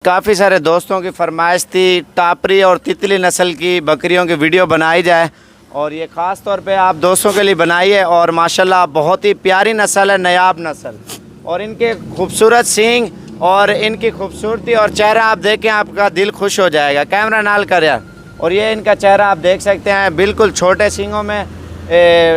काफ़ी सारे दोस्तों की फरमाइश थी टापरी और तितली नस्ल की बकरियों की वीडियो बनाई जाए, और ये ख़ास तौर पे आप दोस्तों के लिए बनाई है। और माशाल्लाह बहुत ही प्यारी नस्ल है, नायाब नस्ल, और इनके खूबसूरत सींग और इनकी खूबसूरती और चेहरा आप देखें आपका दिल खुश हो जाएगा। कैमरा नाल कर यार। और ये इनका चेहरा आप देख सकते हैं, बिल्कुल छोटे सींगों में,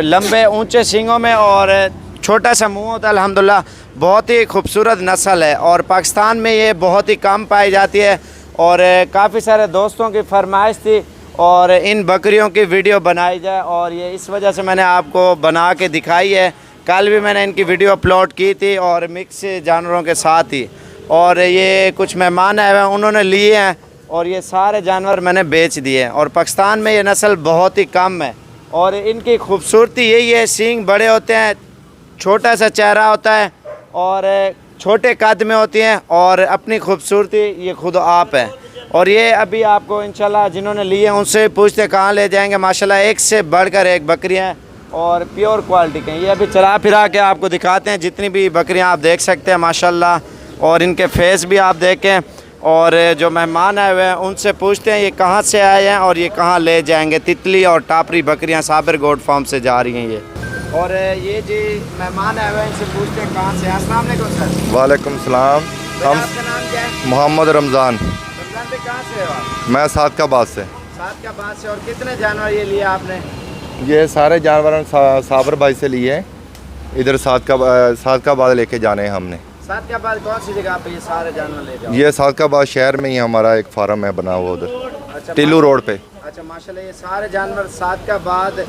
लंबे ऊंचे सींगों में, और छोटा सा मुंह होता है। अल्हम्दुलिल्लाह बहुत ही खूबसूरत नस्ल है, और पाकिस्तान में ये बहुत ही कम पाई जाती है। और काफ़ी सारे दोस्तों की फरमाइश थी और इन बकरियों की वीडियो बनाई जाए, और ये इस वजह से मैंने आपको बना के दिखाई है। कल भी मैंने इनकी वीडियो अपलोड की थी और मिक्स जानवरों के साथ ही। और ये कुछ मेहमान आए हुए हैं, उन्होंने लिए हैं, और ये सारे जानवर मैंने बेच दिए हैं। और पाकिस्तान में ये नस्ल बहुत ही कम है, और इनकी खूबसूरती यही है, सींग बड़े होते हैं, छोटा सा चेहरा होता है, और छोटे कद में होती हैं, और अपनी खूबसूरती ये खुद आप है। और ये अभी आपको इंशाल्लाह जिन्होंने लिए उनसे पूछते कहाँ ले जाएंगे। माशाल्लाह एक से बढ़कर एक बकरियाँ हैं और प्योर क्वालिटी के। ये अभी चला फिरा के आपको दिखाते हैं जितनी भी बकरियाँ आप देख सकते हैं माशाल्लाह, और इनके फेस भी आप देखें। और जो मेहमान आए हुए हैं उनसे पूछते हैं ये कहाँ से आए हैं और ये कहाँ ले जाएंगे। तितली और टापरी बकरियाँ साबिर गोट फार्म से जा रही हैं ये। और ये जी मेहमान आए हुए हैं, इनसे पूछते हैं कहाँ से। अस्सलाम वालेकुम सर। वालेकुम सलाम। हम आपका नाम क्या है? मोहम्मद रमज़ान। रमज़ान भाई कहाँ से हो आप? मैं सादकाबाद से। सादकाबाद से। और कितने जानवर ये लिए आपने? ये सारे जानवर साबर भाई से लिए हैं, इधर सादकाबाद लेके जाने हैं हमने। सादकाबाद कौन सी जगह पे ये सारे जानवर ले जाओ? ये सादकाबाद शहर में ही हमारा एक फार्म है बना हुआ उधर, अच्छा, टिल्लू रोड पे। अच्छा माशाल्लाह, ये सारे जानवर सादकाबाद।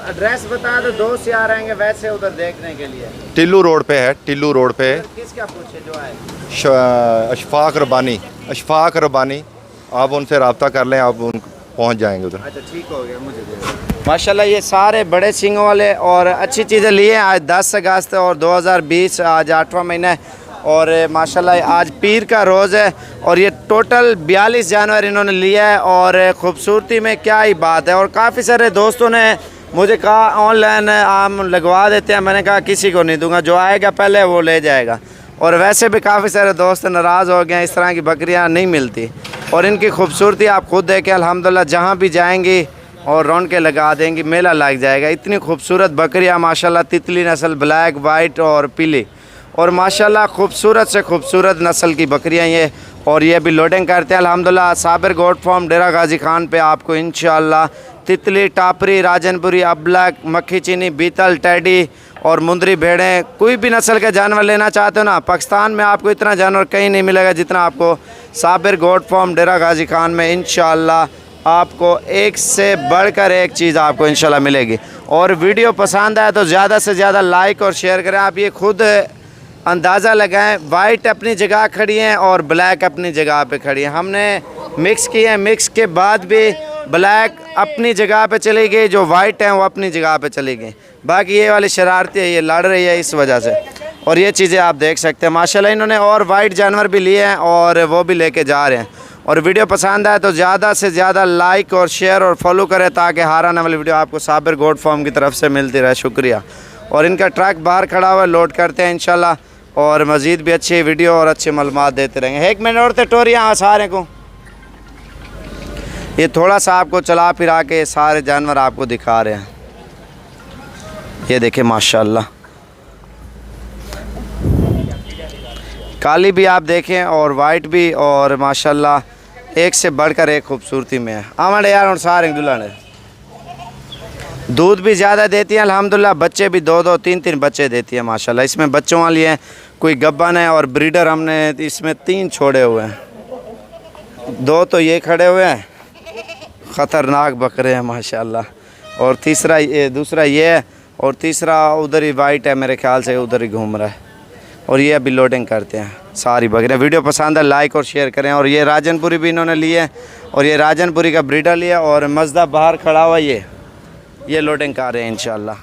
एड्रेस बता दो, दोस्त यार आएंगे वैसे उधर देखने के लिए। टिल्लू रोड पे है, टिल्लू रोड पे। किसका पूछे जो आए? अशफाक रबानी, आप उनसे रब्ता कर लें, आप उन पहुँच जाएंगे उधर। अच्छा ठीक हो गया, मुझे दे। माशाल्लाह ये सारे बड़े सींगों वाले और अच्छी चीज़ें लिए हैं। आज 10 अगस्त और 2020, आज 8वां महीना है, और माशाल्लाह आज पीर का रोज़ है। और ये टोटल 42 जानवर इन्होंने लिया है, और ख़ूबसूरती में क्या ही बात है। और काफ़ी सारे दोस्तों ने मुझे कहा ऑनलाइन हम लगवा देते हैं, मैंने कहा किसी को नहीं दूंगा, जो आएगा पहले वो ले जाएगा। और वैसे भी काफ़ी सारे दोस्त नाराज़ हो गए हैं, इस तरह की बकरियां नहीं मिलती। और इनकी खूबसूरती आप खुद देखें, अल्हम्दुलिल्लाह जहाँ भी जाएंगी और रौनकें लगा देंगी, मेला लग जाएगा। इतनी खूबसूरत बकरियां माशाल्लाह, तितली नस्ल, ब्लैक, वाइट और पीली, और माशाल्लाह खूबसूरत से खूबसूरत नस्ल की बकरियां ये। और ये भी लोडिंग करते हैं अल्हम्दुलिल्लाह। साबिर गोट फार्म डेरा गाजी खान पे आपको इंशाल्लाह तितली, टापरी, राजनपुरी, अबलक, मक्खी चीनी, बीतल, टैडी और मुंदरी भेड़ें, कोई भी नस्ल के जानवर लेना चाहते हो ना, पाकिस्तान में आपको इतना जानवर कहीं नहीं मिलेगा जितना आपको साबिर गोट फार्म डेरा गाजी खान में इंशाल्लाह आपको एक से बढ़कर एक चीज़ आपको इंशाल्लाह मिलेगी। और वीडियो पसंद आए तो ज़्यादा से ज़्यादा लाइक और शेयर करें। आप ये खुद अंदाज़ा लगाएं, वाइट अपनी जगह खड़ी हैं और ब्लैक अपनी जगह पे खड़ी है। हमने मिक्स किए हैं, मिक्स के बाद भी ब्लैक अपनी जगह पे चली गई, जो वाइट हैं वो अपनी जगह पे चली गई। बाकी ये वाली शरारती है, ये लड़ रही है इस वजह से। और ये चीज़ें आप देख सकते हैं माशाल्लाह, इन्होंने और वाइट जानवर भी लिए हैं और वो भी लेके जा रहे हैं। और वीडियो पसंद आए तो ज़्यादा से ज़्यादा लाइक और शेयर और फॉलो करें, ताकि हर आने वाली वीडियो आपको साबिर गोट फार्म की तरफ से मिलती रहे। शुक्रिया। और इनका ट्रक बाहर खड़ा हुआ है, लोड करते हैं इंशाल्लाह, और मज़ीद भी अच्छी वीडियो और अच्छे मालूमात देते रहेंगे। 1 मिनट और टोरियाँ सारे को ये थोड़ा सा आपको चला फिरा के सारे जानवर आपको दिखा रहे हैं। ये देखें माशाल्लाह, काली भी आप देखें और वाइट भी, और माशाल्लाह एक से बढ़कर एक खूबसूरती में है। हमारे यार और सारे दुल्हन दूध भी ज़्यादा देती हैं अल्हम्दुलिल्लाह, बच्चे भी 2-2, 3-3 बच्चे देती है माशाल्लाह। इसमें बच्चों वाली हैं, कोई गब्बन है, और ब्रीडर हमने इसमें 3 छोड़े हुए हैं। 2 तो ये खड़े हुए हैं, ख़तरनाक बकरे हैं माशाल्लाह, और दूसरा ये है, और तीसरा उधर ही वाइट है, मेरे ख्याल से उधर ही घूम रहा है। और ये अभी लोडिंग करते हैं सारी बकरियाँ। वीडियो पसंद है लाइक और शेयर करें। और ये राजनपुरी भी इन्होंने लिए हैं, और ये राजनपुरी का ब्रीडर लिया, और मज़दा बाहर खड़ा हुआ ये लोडिंग कर रहे हैं इंशाल्लाह।